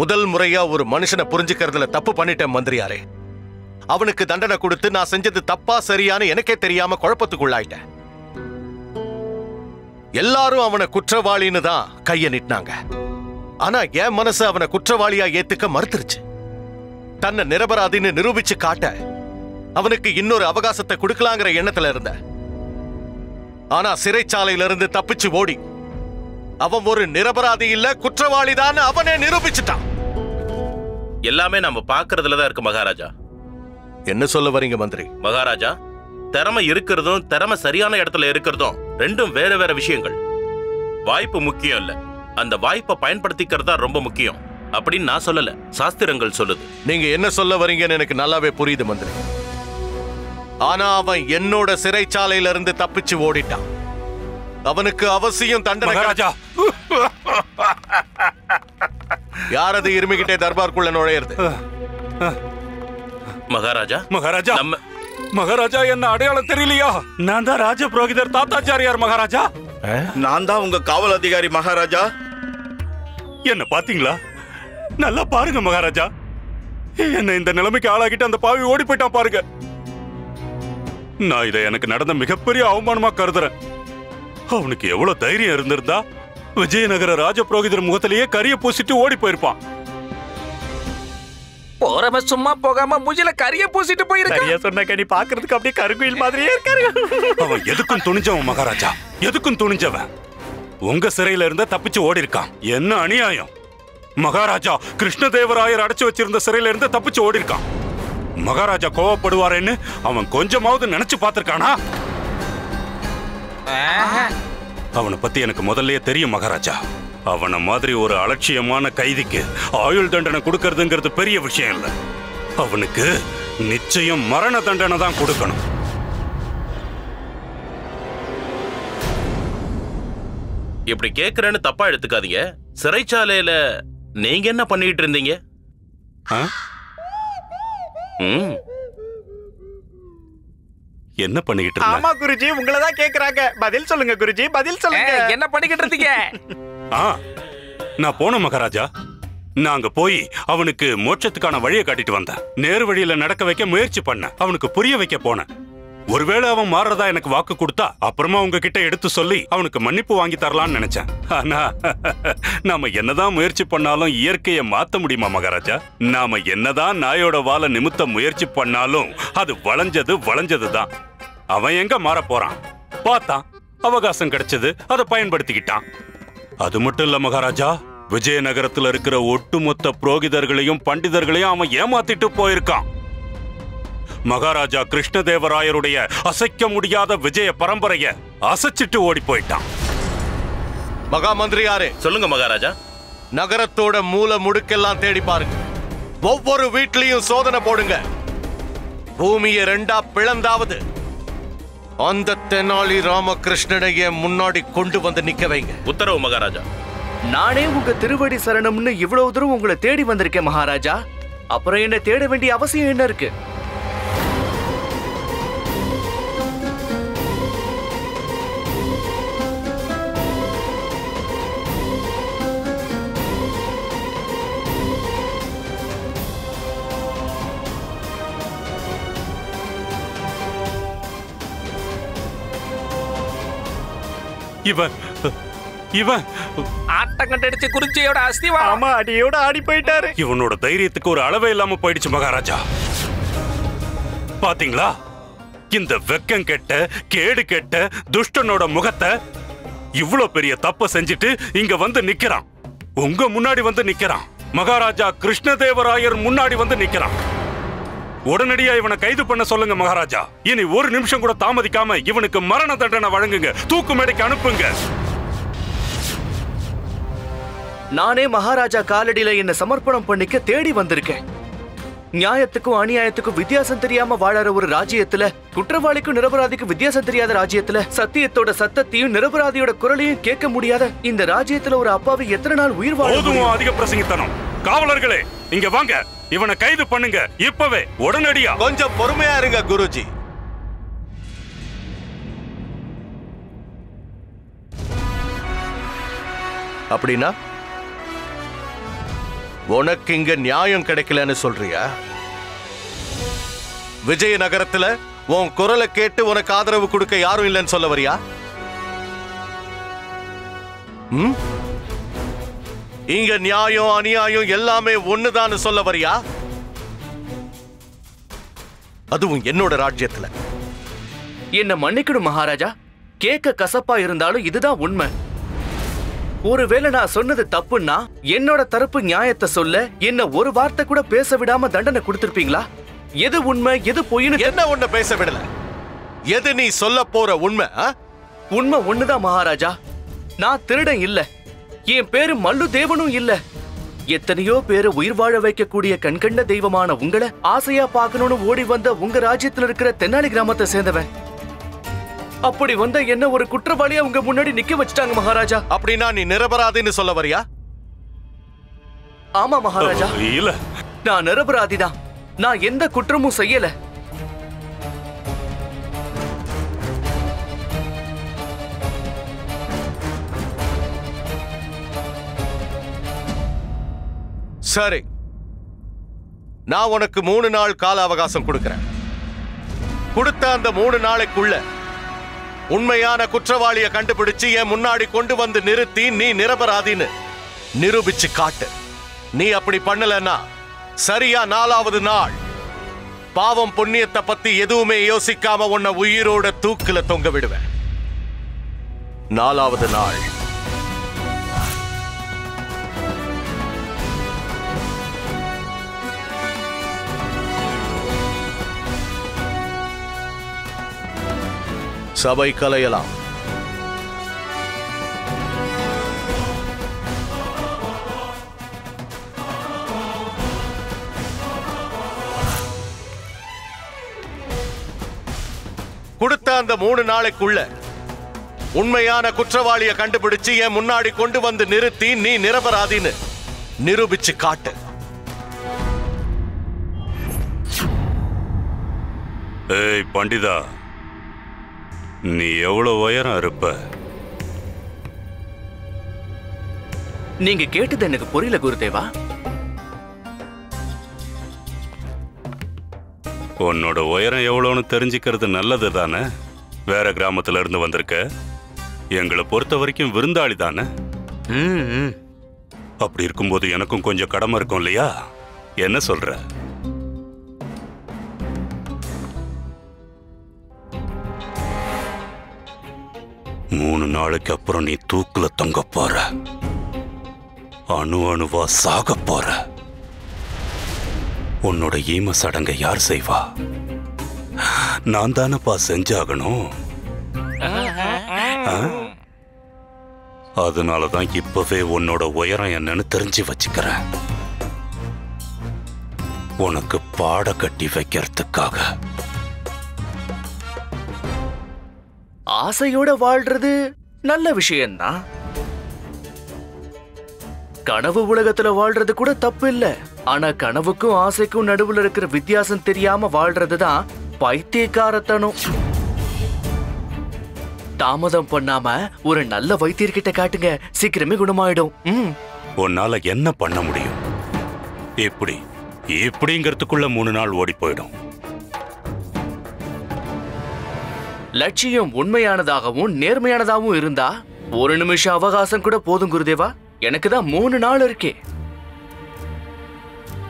முதல் முறையா ஒரு மனுஷனை புரிஞ்சுக்கிறதுல தப்பு பண்ணிட்டேன் மந்திரியாரே. அவனுக்கு தண்டனை கொடுத்து நான் செஞ்சது தப்பா சரியான்னு எனக்கே தெரியாம குழப்பத்துக்குள்ளாயிட்டேன். எல்லாரும் அவனை குற்றவாளின்னு தான் கைய நீட்டினாங்க. ஆனா என் மனசு அவனை குற்றவாளியா ஏத்துக்க மறுத்துருச்சு. தன்னை நிரபராதின்னு நிரூபிச்சு காட்ட அவனுக்கு இன்னொரு அவகாசத்தை கொடுக்கலாங்கிற எண்ணத்துல இருந்த. ஆனா சிறைச்சாலையில இருந்து தப்பிச்சு ஓடி அவன் ஒரு நிரபராதி இல்ல குற்றவாளிதான் அவனே நிரூபிச்சுட்டான். எல்லாமே நம்ம பாக்குறதுலதான் இருக்கு மகாராஜா. என்ன சொல்ல வரீங்க மந்திரி? மகாராஜா, திறமை இருக்கிறதும் திறமை சரியான இடத்துல இருக்கிறதும் ரெண்டும் வேற வேற விஷயங்கள். வாய்ப்பு முக்கியம் இல்ல, அந்த வாய்ப்பை பயன்படுத்திக்கிறதா ரொம்ப முக்கியம் அப்படின்னு நான் சொல்லல, சாஸ்திரங்கள் சொல்லுது. நீங்க என்ன சொல்ல வரீங்கன்னு எனக்கு நல்லாவே புரியுது மந்திரி. ஆனா அவன் என்னோட சிறைச்சாலையில இருந்து தப்பிச்சு ஓடிட்டான். அவனுக்கு அவசியம் தண்டனை. மகாராஜா, யாரது இருமிகிட்டே தர்பாருக்குள்ள நுழையிறது? மகாராஜா, மகாராஜா, மகாராஜா என்ன அடையாளம் தெரியலையா? நான் தான் ராஜ புரோகிதர் தாத்தாச்சாரியார் மகாராஜா. நான் தான் உங்க காவல் அதிகாரி மகாராஜா. என்ன பாத்தீங்களா? நல்லா பாருங்க மகாராஜா, என்ன இந்த நிலைமைக்கு ஆளாக்கிட்டு அந்த பாவி ஓடி போயிட்டான் பாருங்க. நான் இதை எனக்கு நடந்த மிகப்பெரிய அவமானமா கருதுறேன். அவனுக்கு எவ்வளவு தைரியம் இருந்திருந்தா விஜயநகர ராஜ புரோகிதர் முகத்திலேயே கரிய பூசிட்டு ஓடி போயிருப்பான். போறவ சும்மா போகாம மூஞ்சில கரிய பூசிட்டு போயிருக்க. சொன்ன கடி பாக்குறதுக்கு அப்படியே கருங்குயில் மாதிரியே இருக்காரு. அவன் எதுக்கும் துணிஞ்சவன் மகாராஜா, எதுக்கும் துணிஞ்சவன். உங்க சிறையில இருந்த தப்பிச்சு ஓடி இருக்கான். என்ன அநியாயம்! மகாராஜா கிருஷ்ணதேவராயர் அடைச்சு வச்சிருந்த சிறையில இருந்து தப்பிச்சு ஓடி இருக்கான். மகாராஜா கோவப்படுவாரேன்னு அவன் கொஞ்சமாவது நினைச்சு பார்த்திருக்கானா? அவனை பத்தி எனக்கு முதல்லயே தெரியும் மகாராஜா. அவனை மாதிரி ஒரு அலட்சியமான கைதிக்கு ஆயுள் தண்டனை கொடுக்கறதுங்கிறது பெரிய விஷயம் இல்ல. அவனுக்கு நிச்சயம் மரண தண்டனை தான் கொடுக்கணும். இப்படி கேக்குறேன்னு தப்பா எடுத்துக்காதீங்க. சிறைச்சாலையில நீங்க என்ன பண்ணிட்டு இருந்தீங்க? என்ன பண்ணிக்கிட்டு இருந்த? ஆமா குருஜி, உங்களை தான் கேக்குறாங்க. பதில் சொல்லுங்க குருஜி, பதில் சொல்லுங்க. என்ன பண்ணிக்கிட்டு இருந்தீங்க? நான் போன மகாராஜா. நான் அங்க போய் அவனுக்கு மோட்சத்துக்கான வழியை காட்டிட்டு வந்தேன். நேரு வழியில நடக்க வைக்க முயற்சி பண்ண, அவனுக்கு புரிய வைக்க போனேன். ஒருவேளை அவன் மாறதா எனக்கு வாக்கு கொடுத்தா அப்புறமா உங்ககிட்ட எடுத்து சொல்லி அவனுக்கு மன்னிப்பு வாங்கி தரலான்னு நினைச்சேன். ஆனா நாம என்னதான் முயற்சி பண்ணாலும் இயற்கையை மாத்த முடியுமா மகாராஜா? நாம என்னதான் நாயோட வாலை நிமித்த முயற்சி பண்ணாலும் அது வளைஞ்சதுதான். அவன் எங்க மாற போறான்? பார்த்தான், அவகாசம் கிடைச்சது, அதை பயன்படுத்திக்கிட்டான். அது மட்டும் இல்ல மகாராஜா, விஜயநகரத்துல இருக்கிற ஒட்டுமொத்த புரோகிதர்களையும் பண்டிதர்களையும் அவன் ஏமாத்திட்டு போயிருக்கான். மகாராஜா கிருஷ்ணதேவராயருடைய அசைக்க முடியாத விஜய பரம்பரைய அசைச்சிட்டு ஓடி போயிட்டான். மகா மந்திரியாரே, சொல்லுங்க மகாராஜா. நகரத்தோட மூல முடுக்கெல்லாம் தேடி பாருங்க. ஒவ்வொரு வீட்லயும் சோதனை போடுங்க. பூமியை ரெண்டா பிளந்தாவது அந்த தெனாலி ராமகிருஷ்ணனைய முன்னாடி கொண்டு வந்து நிக்க வைங்க. உத்தரவு மகாராஜா. நானே உங்க திருவடி சரணம்னு இவ்வளவு தூரம் உங்களை தேடி வந்திருக்கேன் மகாராஜா. அப்புறம் என்ன தேட வேண்டிய அவசியம் என்ன இருக்கு? இவன் ஆட்டம் கண்டடிச்சு குறிச்சியோட அஸ்திவா. ஆமா, அடியோட ஆடி போயிட்டாரு. இவனோட தைரியத்துக்கு ஒரு அளவே இல்லாம போயிடுச்சு மகாராஜா. பாத்தீங்களா, இந்த வெக்கம் கெட்ட கேடு கெட்ட துஷ்டனோட முகத்தை இவ்வளவு பெரிய தப்ப செஞ்சுட்டு இங்க வந்து நிக்கிறான். உங்க முன்னாடி வந்து நிக்கிறான். மகாராஜா கிருஷ்ணதேவராயர் முன்னாடி வந்து நிக்கிறான். உடனடியா இவனை கைது பண்ண சொல்லுங்க மகாராஜா. இனி ஒரு நிமிஷம் கூட தாமதிக்காம இவனுக்கு மரண தண்டனை வழங்குங்க, தூக்கு மேடைக்கு அனுப்புங்க. நானே மகாராஜா காலடியில என்ன சமர்ப்பணம் பண்ணிக்க தேடி வந்திருக்கேன். நியாயத்துக்கும் அநியாயத்துக்கும் வித்தியாசம் தெரியாம வாழற ஒரு ராஜ்யத்துல, குற்றவாளிக்கும் நிரபராதிக்கும் வித்தியாசம் தெரியாத ராஜ்யத்துல, சத்தியத்தோட சத்தத்தையும் நிரபராதியோட குரலையும் கேட்க முடியாத இந்த ராஜ்யத்துல ஒரு அப்பாவி எத்தனை நாள் உயிர் வாழும்? அதிக பிரசங்கித்தனம். காவலர்களே, இங்க வாங்க, இவனை கைது பண்ணுங்க இப்பவே, உடனடியா. கொஞ்சம் பொறுமையா இருங்க குருஜி. அப்படின்னா உனக்கு இங்க நியாயம் கிடைக்கலன்னு சொல்றியா? விஜயநகரத்துல உன் குரலை கேட்டு உனக்கு ஆதரவு கொடுக்க யாரும் இல்லைன்னு சொல்ல வரியா? இங்க நியாயம் அநியாயம் எல்லாமே ஒண்ணுதான்னு சொல்ல வரியா? அதுவும் என்னோட ராஜ்யத்துல. என்ன மன்னிக்கணும் மகாராஜா, கேட்க கசப்பா இருந்தாலும் இதுதான் உண்மை. ஒருவேளை நான் சொன்னது தப்புன்னா என்னோட தரப்பு நியாயத்தை சொல்ல என்ன ஒரு வார்த்தை கூட பேச விடாம தண்டனை கொடுத்திருப்பீங்களா? எது உண்மை எது பொய்னு என்ன உன்னை பேச விடல? எது நீ சொல்ல போற உண்மை? உண்மை ஒண்ணுதான் மகாராஜா, நான் திருடன் இல்ல, என் பேரு மல்லு தேவனும் இல்ல. எத்தனையோ பேரு உயிர் வாழ வைக்கக்கூடிய கண்கண்ட தெய்வமான உங்களை ஆசையா பார்க்கணும்னு ஓடி வந்த உங்க ராஜ்யத்துல இருக்கிற தென்னாலி கிராமத்தை சேர்ந்தவன். அப்படி வந்த என்ன ஒரு குற்றவாளியா உங்க முன்னாடி நிக்க வச்சுட்டாங்க மகாராஜா. அப்படின்னா நீ நிரபராதின்னு சொல்ல வரியா? ஆமா மகாராஜா, இல்ல, நான் நிரபராதிதான். நான் எந்த குற்றமும் செய்யல. சரி, நான் உனக்கு 3 நாள் கால அவகாசம் கொடுக்கிறேன். கொடுத்த அந்த 3 நாளைக்குள்ள உண்மையான குற்றவாளியை கண்டுபிடிச்சு என் முன்னாடி கொண்டு வந்து நிறுத்தி நீ நிரபராதின்னு நிரூபிச்சு காட்டு. நீ அப்படி பண்ணலன்னா சரியா 4வது நாள் பாவம் புண்ணியத்தை பத்தி எதுவுமே யோசிக்காம உன்னை உயிரோட தூக்குல தொங்க விடுவேன். 4வது நாள் சபை கலையலாம். கொடுத்த அந்த 3 நாளைக்குள்ள உண்மையான குற்றவாளியை கண்டுபிடிச்சு என் முன்னாடி கொண்டு வந்து நிறுத்தி நீ நிரபராதின்னு நிரூபிச்சு காட்டு. ஏய் பண்டிதா, நீ எவ்வளவு உயரம் இருப்ப? நீங்க கேட்டது எனக்கு புரியல குருதேவா. உன்னோட உயரம் எவ்வளவுன்னு தெரிஞ்சுக்கிறது நல்லது தானே? வேற கிராமத்துல இருந்து வந்திருக்க, எங்களை பொறுத்த வரைக்கும் விருந்தாளி தானே. அப்படி இருக்கும்போது எனக்கும் கொஞ்சம் கடமை இருக்கும் இல்லையா? என்ன சொல்ற? மூணு நாளைக்கு அப்புறம் நீ தூக்குல தொங்க போற, அணு அணுவா சாக போற. உன்னோட ஈம சடங்கை யார் செய்வா? நான் தானப்பா செஞ்சாகணும். அதனாலதான் இப்பவே உன்னோட உயரம் என்னன்னு தெரிஞ்சு வச்சுக்கிறேன். உனக்கு பாட கட்டி வைக்கிறதுக்காக. ஆசையோட வாழ்றது நல்ல விஷயம்தான். கனவு உலகத்துல வாழ்றது கூட தப்பு இல்ல. ஆனா கனவுக்கும் ஆசைக்கும் நடுவுல இருக்கிற வித்தியாசம் தெரியாம வாழ்றதுதான் பைத்தியக்காரத்தனம். தாமதம் பண்ணாம ஒரு நல்ல வைத்தியர்கிட்ட காட்டுங்க, சீக்கிரமே குணமாயிடும். உன்னால என்ன பண்ண முடியும்? எப்படி எப்படிங்கிறதுக்குள்ள 3 நாள் ஓடி போயிடும். லட்சியம் உண்மையானதாகவும் நேர்மையானதாகவும் இருந்தா 1 நிமிஷம் அவகாசம் கூட போதும் குருதேவா. எனக்கு தான் 3 நாள் இருக்கே.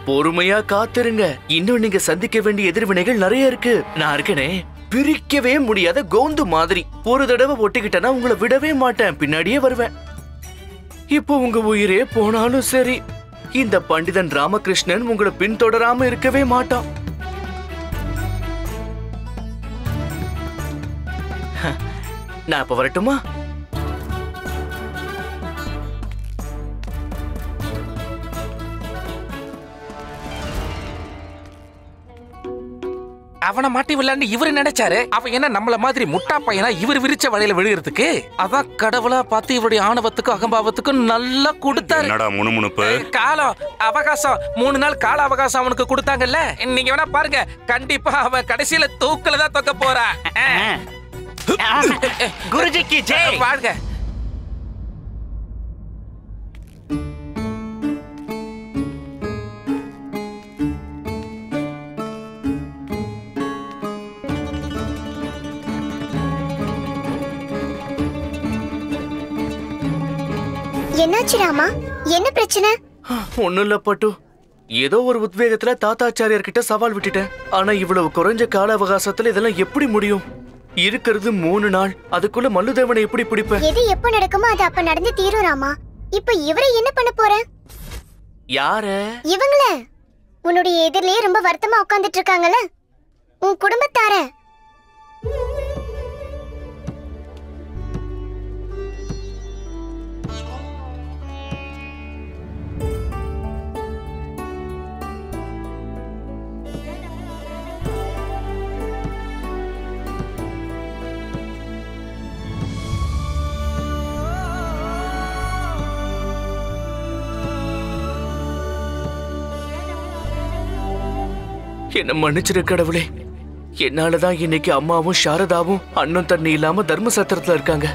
பொறுமையா காத்திருங்க. இன்னும் நீங்க சந்திக்க வேண்டிய எதிர்வினைகள் நிறைய இருக்கு. நான் இருக்கனே, பிரிக்கவே முடியாத கோந்து மாதிரி. ஒரு தடவை ஒட்டிக்கிட்டேன்னா உங்களை விடவே மாட்டேன், பின்னாடியே வருவேன். இப்போ உங்க உயிரே போனாலும் சரி, இந்த பண்டிதன் ராமகிருஷ்ணன் உங்களை பின்தொடராம இருக்கவே மாட்டான். நான் இப்ப வரட்டுமா? அவனை மாட்டி விளையாண்டு இவரு நினைச்சாரு அவன் என்ன நம்மள மாதிரி முட்டா பையனா இவர் விரிச்ச வலையில விழுகிறதுக்கு. அதான் கடவுளா பார்த்து இவருடைய ஆணவத்துக்கும் அகம்பாவத்துக்கும் நல்லா கொடுத்தாரு. என்னடா முணுமுணுப்பு? காலம் அவகாசம் 3 நாள் கால அவகாசம் அவனுக்கு கொடுத்தாங்கல்ல. நீங்க வேணா பாருங்க, கண்டிப்பா அவன் கடைசியில தூக்குல தான் தொக்க போறான். குருஜிக்கு ஜெய். என்னாச்சு ராமா? என்ன பிரச்சனை? ஒண்ணும் இல்ல பட்டு. ஏதோ ஒரு உத்வேகத்துல தாத்தாச்சாரியார் கிட்ட சவால் விட்டுட்டேன். ஆனா இவ்வளவு குறைஞ்ச கால அவகாசத்துல இதெல்லாம் எப்படி முடியும்? இருக்கிறது 3 நாள். அதுக்குள்ள மல்லுதேவனை எப்படி பிடிப்ப? எது எப்ப நடக்குமோ அது அப்ப நடந்து தீரும் ராமா. இப்ப இவரை என்ன பண்ண போற? யார? இவங்கள உன்னுடைய எதிரிலேயே ரொம்ப வருத்தமா உட்கார்ந்துட்டு இருக்காங்கல்ல, உன் குடும்பத்தார. என்ன மன்னிச்சிரு கடவுளே. என்னாலதான் இன்னைக்கு அம்மாவும் சாரதாவும் அண்ணன் தண்ணி இல்லாம தர்ம சத்திரத்துல இருக்காங்க.